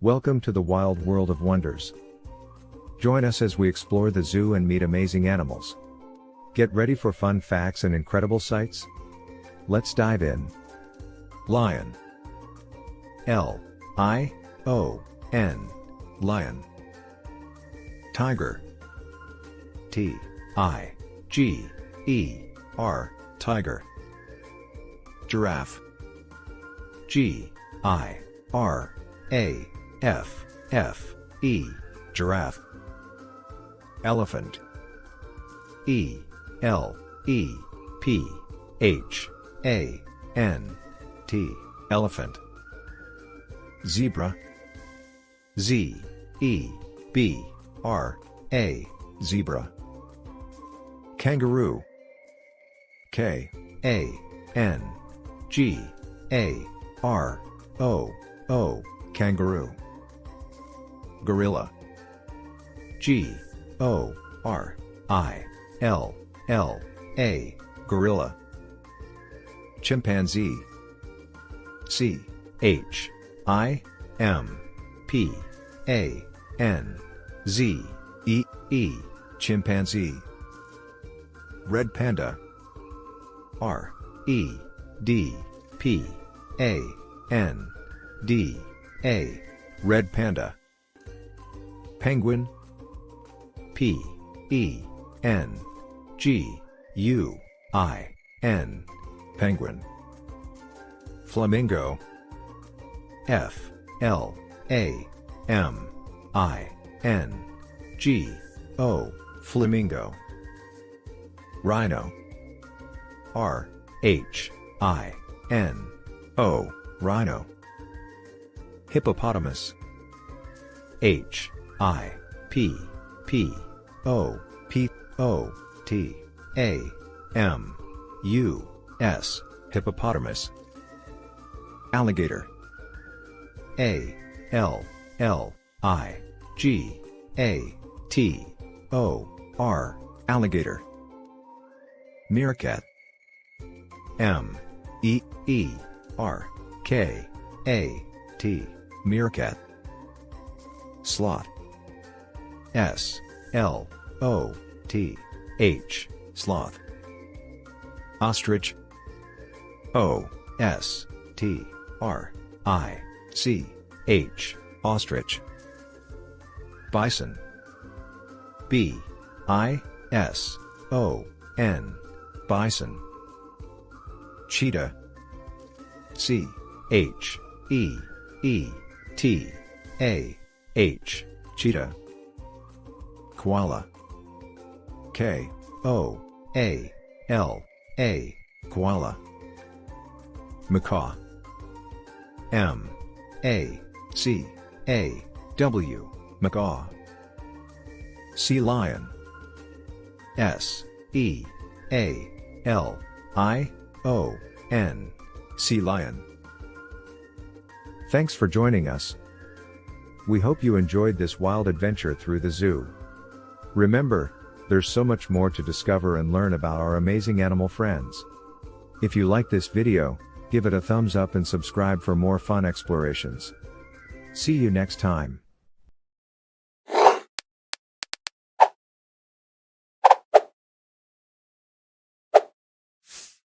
Welcome to the wild world of wonders. Join us as we explore the zoo and meet amazing animals. Get ready for fun facts and incredible sights? Let's dive in. Lion. L-I-O-N. Lion. Tiger. T-I-G-E-R. Tiger. Giraffe. G-I-R-A-F-F-E. Giraffe. Elephant. E-L-E-P-H-A-N-T. Elephant. Zebra. Z-E-B-R-A. Zebra. Kangaroo. K-A-N-G-A-R-O-O. Kangaroo. Gorilla. G-O-R-I-L-L-A. Gorilla. Chimpanzee. C-H-I-M-P-A-N-Z-E-E. Chimpanzee. Red panda. R-E-D-P-A-N-D-A. Red panda. Penguin. P-E-N-G-U-I-N. Penguin. Flamingo. F-L-A-M-I-N-G-O. Flamingo. Rhino. R-H-I-N-O. Rhino. Hippopotamus. H-I-P-P-O-T-A-M-U-S. Hippopotamus. Alligator. A-L-L-I-G-A-T-O-R. Alligator. Meerkat. M-E-E-R-K-A-T. Meerkat. Sloth. S-L-O-T-H. Sloth. Ostrich. O-S-T-R-I-C-H. Ostrich. Bison. B-I-S-O-N. Bison. Cheetah. C-H-E-E-T-A-H. Cheetah. Koala. K-O-A-L-A. Koala. Macaw. M-A-C-A-W. Macaw. Sea lion. S-E-A-L-I-O-N. Sea lion. Thanks for joining us. We hope you enjoyed this wild adventure through the zoo. Remember, there's so much more to discover and learn about our amazing animal friends. If you like this video, give it a thumbs up and subscribe for more fun explorations. See you next time.